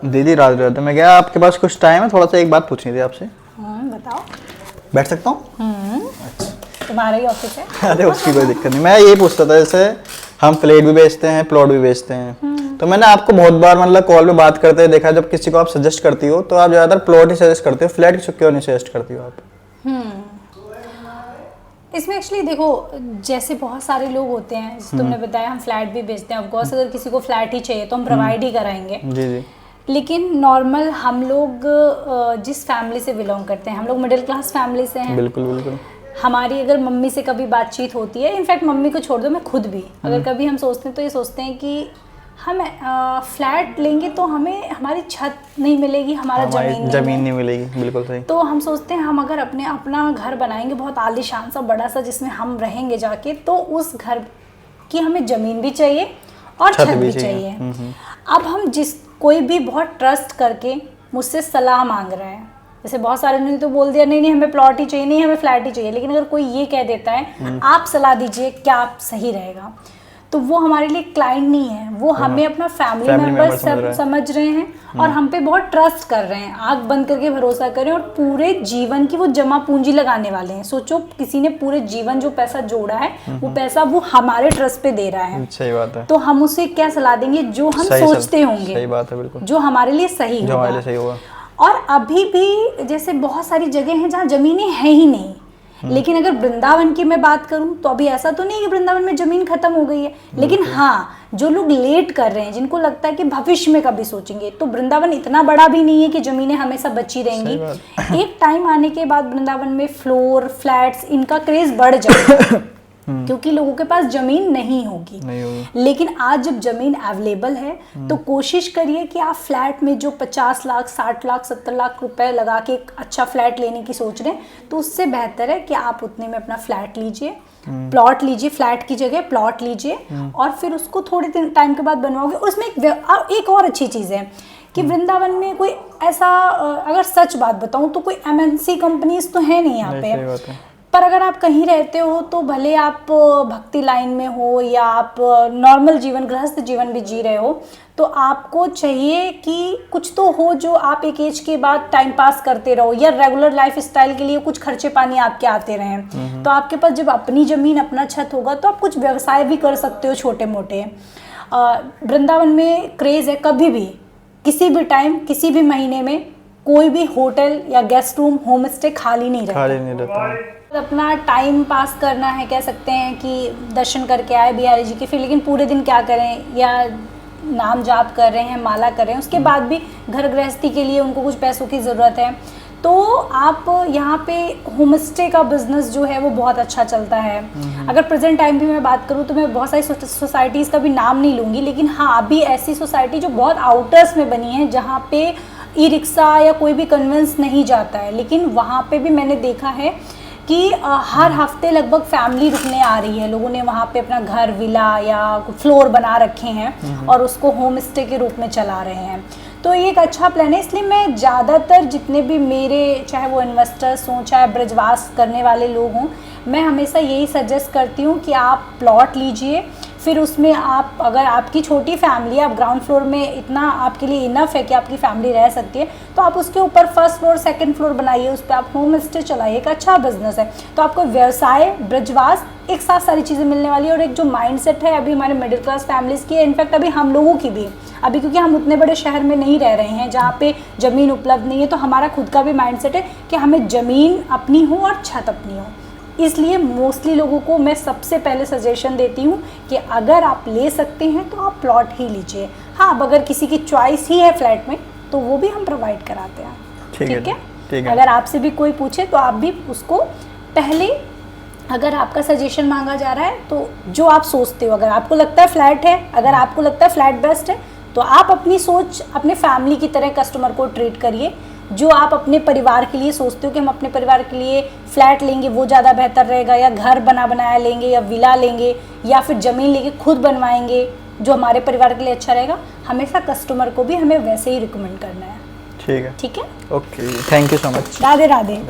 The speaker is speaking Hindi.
दीदी राधे राधे। मैं क्या आपके पास कुछ टाइम है? थोड़ा सा एक बात पूछनी थी आपसे। बताओ। बैठ सकता हूँ? अच्छा, तुम्हारा ही ऑफिस है। अरे उसकी कोई दिक्कत नहीं। मैं यही पूछता था, जैसे हम फ्लैट भी बेचते हैं, प्लॉट भी बेचते हैं, तो मैंने आपको बहुत बार मतलब कॉल पे बात करते हुए देखा, जब किसी को आप सजेस्ट करती हो तो आप ज़्यादातर प्लॉट ही सजेस्ट करते हो, फ्लैट क्यों नहीं सजेस्ट करती हो आप? इसमें एक्चुअली देखो, जैसे बहुत सारे लोग होते हैं, जैसे तुमने बताया हम फ्लैट भी बेचते हैं, ऑफ कोर्स अगर किसी को फ्लैट ही चाहिए तो हम प्रोवाइड ही कराएंगे। जी जी। लेकिन नॉर्मल हम लोग जिस फैमिली से बिलोंग करते हैं, हम लोग मिडिल क्लास फैमिली से हैं। बिल्कुल बिल्कुल। हमारी अगर मम्मी से कभी बातचीत होती है, इनफैक्ट मम्मी को छोड़ दो, मैं खुद भी अगर कभी हम सोचते हैं तो ये सोचते हैं कि हम फ्लैट लेंगे तो हमें हमारी छत नहीं मिलेगी, हमारा जमीन नहीं मिलेगी। बिल्कुल सही। तो हम सोचते हैं हम अगर अपना घर बनाएंगे बहुत आलीशान सा बड़ा सा जिसमें हम रहेंगे जाके, तो उस घर की हमें ज़मीन भी चाहिए और छत भी चाहिए। अब हम कोई भी बहुत ट्रस्ट करके मुझसे सलाह मांग रहे हैं, जैसे बहुत सारे ने तो बोल दिया नहीं नहीं हमें प्लॉट ही चाहिए, नहीं हमें फ्लैट ही चाहिए, लेकिन अगर कोई ये कह देता है आप सलाह दीजिए क्या आप सही रहेगा, तो वो हमारे लिए क्लाइंट नहीं है, वो हमें अपना फैमिली मेंबर समझ रहे हैं और हम पे बहुत ट्रस्ट कर रहे हैं, आंख बंद करके भरोसा करें और पूरे जीवन की वो जमा पूंजी लगाने वाले हैं। सोचो किसी ने पूरे जीवन जो पैसा जोड़ा है वो पैसा वो हमारे ट्रस्ट पे दे रहा है। सही बात है। तो हम उसे क्या सलाह देंगे जो हम सोचते होंगे। सही बात है, बिल्कुल जो हमारे लिए सही होगा। और अभी भी जैसे बहुत सारी जगह हैं जहाँ जमीनें हैं ही नहीं, लेकिन अगर वृंदावन की मैं बात करूं तो अभी ऐसा तो नहीं कि वृंदावन में जमीन खत्म हो गई है, लेकिन हाँ जो लोग लेट कर रहे हैं, जिनको लगता है कि भविष्य में कभी सोचेंगे, तो वृंदावन इतना बड़ा भी नहीं है कि जमीनें हमेशा बची रहेंगी। एक टाइम आने के बाद वृंदावन में फ्लोर फ्लैट्स इनका क्रेज बढ़ जाएगा क्योंकि लोगों के पास जमीन नहीं होगी। लेकिन आज जब जमीन अवेलेबल है तो कोशिश करिए कि आप फ्लैट में जो 50 लाख 60 लाख 70 लाख रुपए लगा के एक अच्छा फ्लैट लेने की सोच रहे हैं, तो उससे बेहतर है कि आप उतने में अपना फ्लैट लीजिए, प्लॉट लीजिए, फ्लैट की जगह प्लॉट लीजिए और फिर उसको थोड़े टाइम के बाद बनवाओगे। उसमें एक और अच्छी चीज़ है कि वृंदावन में कोई ऐसा, अगर सच बात बताऊं तो कोई MNC कंपनीज तो है नहीं यहाँ पे, पर अगर आप कहीं रहते हो तो भले आप भक्ति लाइन में हो या आप नॉर्मल जीवन गृहस्थ जीवन भी जी रहे हो, तो आपको चाहिए कि कुछ तो हो जो आप एक एज के बाद टाइम पास करते रहो या रेगुलर लाइफ स्टाइल के लिए कुछ खर्चे पानी आपके आते रहें। तो आपके पास जब अपनी ज़मीन अपना छत होगा तो आप कुछ व्यवसाय भी कर सकते हो छोटे मोटे। वृंदावन में क्रेज़ है, कभी भी किसी भी टाइम किसी भी महीने में कोई भी होटल या गेस्ट रूम होम स्टे खाली नहीं रहता। अपना टाइम पास करना है, कह सकते हैं कि दर्शन करके आए बिहारी जी के, फिर लेकिन पूरे दिन क्या करें, या नाम जाप कर रहे हैं, माला कर रहे हैं, उसके बाद भी घर गृहस्थी के लिए उनको कुछ पैसों की ज़रूरत है, तो आप यहाँ पे होम स्टे का बिजनेस जो है वो बहुत अच्छा चलता है। अगर प्रेजेंट टाइम की मैं बात करूँ तो मैं बहुत सारी सोसाइटीज़ का भी नाम नहीं लूँगी, लेकिन हाँ अभी ऐसी सोसाइटी जो बहुत आउटर्स में बनी है जहाँ पे ई रिक्शा या कोई भी कन्वेंस नहीं जाता है, लेकिन वहाँ पे भी मैंने देखा है कि हर हफ्ते लगभग फैमिली रुकने आ रही है, लोगों ने वहाँ पे अपना घर विला या फ्लोर बना रखे हैं और उसको होम स्टे के रूप में चला रहे हैं। तो ये एक अच्छा प्लान है, इसलिए मैं ज़्यादातर जितने भी मेरे चाहे वो इन्वेस्टर्स हों चाहे ब्रजवास करने वाले लोग हों, मैं हमेशा यही सजेस्ट करती हूँ कि आप प्लॉट लीजिए, फिर उसमें आप अगर आपकी छोटी फैमिली है, आप ग्राउंड फ्लोर में इतना आपके लिए इनफ है कि आपकी फैमिली रह सकती है, तो आप उसके ऊपर फर्स्ट फ्लोर सेकंड फ्लोर बनाइए, उस पर आप होम स्टे चलाइए, एक अच्छा बिजनेस है। तो आपको व्यवसाय ब्रजवास एक साथ सारी चीज़ें मिलने वाली है। और एक जो माइंडसेट है अभी हमारे मिडिल क्लास फैमिलीज़ की है, इनफैक्ट अभी हम लोगों की भी, अभी क्योंकि हम उतने बड़े शहर में नहीं रह रहे हैं जहाँ पे ज़मीन उपलब्ध नहीं है, तो हमारा खुद का भी माइंडसेट है कि हमें ज़मीन अपनी हो और छत अपनी हो। इसलिए मोस्टली लोगों को मैं सबसे पहले सजेशन देती हूँ कि अगर आप ले सकते हैं तो आप प्लॉट ही लीजिए। हाँ, अब अगर किसी की चॉइस ही है फ्लैट में तो वो भी हम प्रोवाइड कराते हैं। ठीक है। अगर आपसे भी कोई पूछे तो आप भी उसको पहले, अगर आपका सजेशन मांगा जा रहा है तो जो आप सोचते हो, अगर आपको लगता है फ्लैट है, अगर आपको लगता है फ्लैट बेस्ट है, तो आप अपनी सोच अपने फैमिली की तरह कस्टमर को ट्रीट करिए। जो आप अपने परिवार के लिए सोचते हो कि हम अपने परिवार के लिए फ्लैट लेंगे वो ज़्यादा बेहतर रहेगा, या घर बना बनाया लेंगे, या विला लेंगे, या फिर ज़मीन लेके खुद बनवाएंगे जो हमारे परिवार के लिए अच्छा रहेगा, हमेशा कस्टमर को भी हमें वैसे ही रिकमेंड करना है। ठीक है। ठीक है, okay, thank you so much. Radhe Radhe.